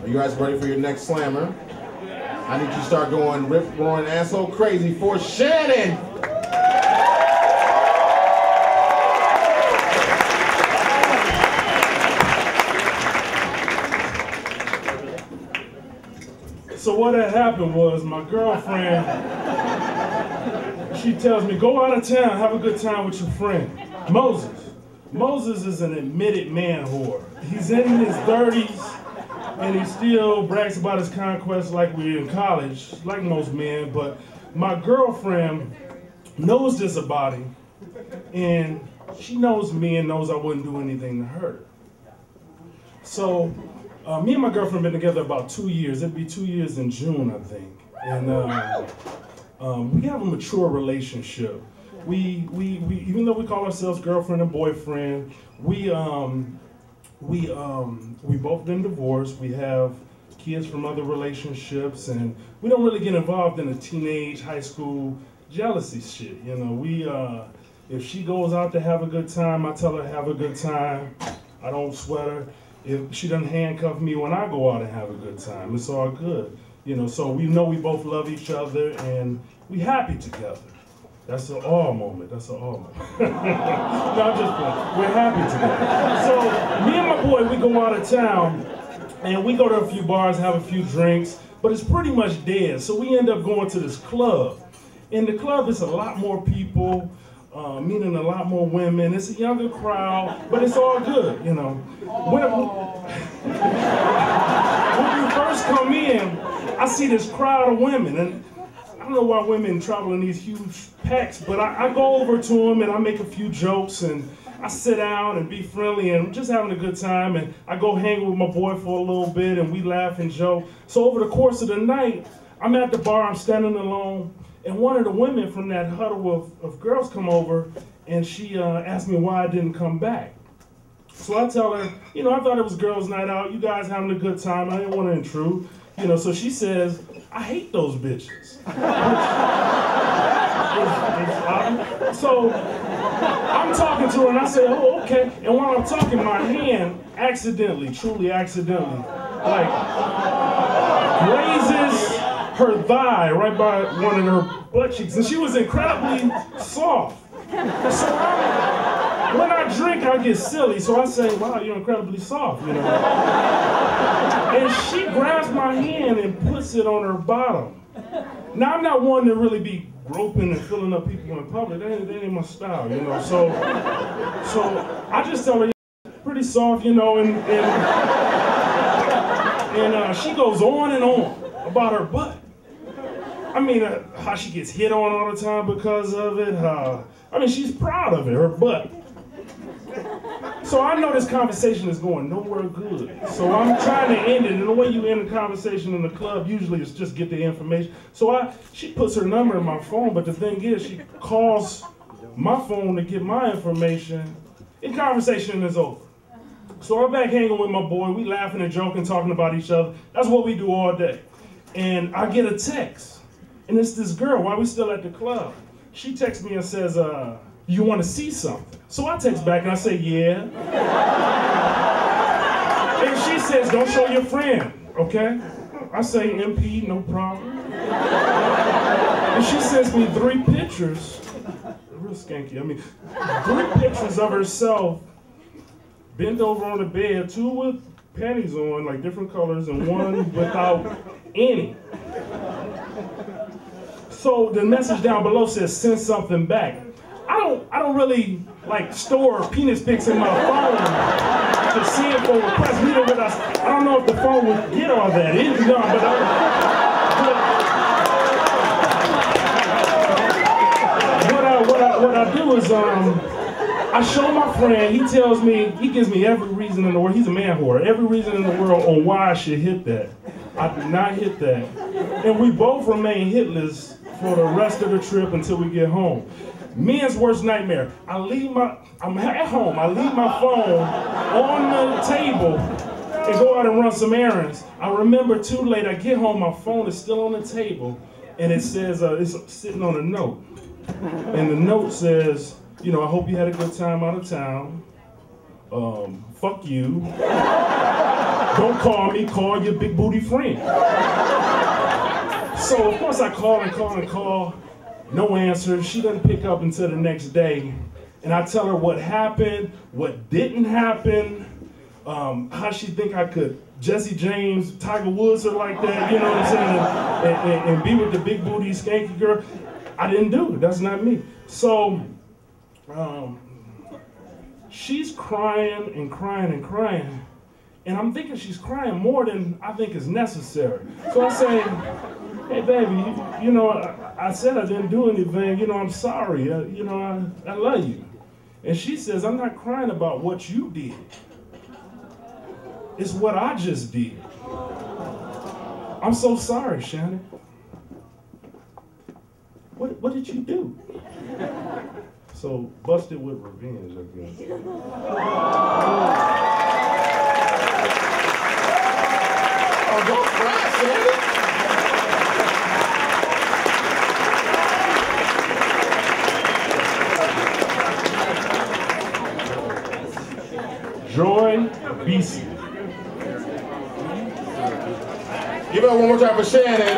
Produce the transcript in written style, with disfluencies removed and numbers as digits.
Are you guys ready for your next slammer? I need you to start going rip, roaring, asshole crazy for Shannon! So what had happened was my girlfriend, she tells me, go out of town, have a good time with your friend, Moses. Moses is an admitted man whore. He's in his 30s and he still brags about his conquest like we're in college, like most men, but my girlfriend knows this about him and she knows me and knows I wouldn't do anything to hurt her. So me and my girlfriend been together about 2 years. It'd be 2 years in June, I think. And we have a mature relationship. We even though we call ourselves girlfriend and boyfriend, we both been divorced. We have kids from other relationships, and we don't really get involved in the teenage, high school jealousy shit. You know, if she goes out to have a good time, I tell her to have a good time. I don't sweat her. If she doesn't handcuff me when I go out and have a good time, it's all good. You know, so we know we both love each other and we happy together. That's an all moment. That's an all moment. No, I'm just playing. We're happy together. So me and my boy, we go out of town and we go to a few bars, have a few drinks, but it's pretty much dead. So we end up going to this club. In the club, it's a lot more people, meeting a lot more women. It's a younger crowd, but it's all good, you know. When we first come in, I see this crowd of women, and I don't know why women travel in these huge packs, but I go over to them and I make a few jokes and I sit down and be friendly and just having a good time, and I go hang with my boy for a little bit and we laugh and joke. So over the course of the night, I'm at the bar, I'm standing alone, and one of the women from that huddle of girls come over and she asked me why I didn't come back. So I tell her, you know, I thought it was girls' night out, you guys having a good time, I didn't want to intrude. You know, so she says, I hate those bitches. So I'm talking to her and I say, oh, okay. And while I'm talking, my hand accidentally, truly accidentally, like grazes her thigh right by one of her butt cheeks. And she was incredibly soft. So when I drink, I get silly. So I say, wow, you're incredibly soft, you know. And she grabs my hand and puts it on her bottom. Now, I'm not one to really be groping and filling up people in public. That ain't my style, you know. So I just tell her, yeah, pretty soft, you know, and she goes on and on about her butt. I mean, how she gets hit on all the time because of it. I mean, she's proud of it, her butt. So I know this conversation is going nowhere good. So I'm trying to end it, and the way you end a conversation in the club usually is just get the information. So she puts her number in my phone, but the thing is, she calls my phone to get my information, and conversation is over. So I'm back hanging with my boy, we laughing and joking, talking about each other. That's what we do all day. And I get a text, and it's this girl while we still at the club. She texts me and says, you want to see something? So I text back and I say, yeah. And she says, don't show your friend, okay? I say, MP, no problem. And she sends me 3 pictures, real skanky, I mean, 3 pictures of herself bent over on the bed, 2 with panties on, like different colors, and 1 without any. So the message down below says, send something back. I don't really like store penis pics in my phone to see it for requests. Neither would I don't know if the phone would get all that. It's gone, but what I do is I show my friend. He tells me, he gives me every reason in the world. He's a man whore. Every reason in the world on why I should hit that. I do not hit that, and we both remain hitless for the rest of the trip until we get home. Men's worst nightmare. I'm at home, I leave my phone on the table and go out and run some errands. I remember too late, I get home, my phone is still on the table, and it says, it's sitting on a note. And the note says, you know, I hope you had a good time out of town. Fuck you. Don't call me, call your big booty friend. So of course I call and call and call, no answer. She doesn't pick up until the next day. And I tell her what happened, what didn't happen, how she think I could Jesse James, Tiger Woods her like that, you know what I'm saying, and be with the big booty skanky girl. I didn't do it, that's not me. So she's crying and crying and crying, and I'm thinking she's crying more than I think is necessary. So I say, hey baby, you know, I said I didn't do anything, you know, I'm sorry, you know, I love you. And she says, I'm not crying about what you did. It's what I just did. I'm so sorry, Shannon. What did you do? So, busted with revenge, I guess. Oh, don't cry, Shannon. Joy BC. Give it up one more time for Shannon.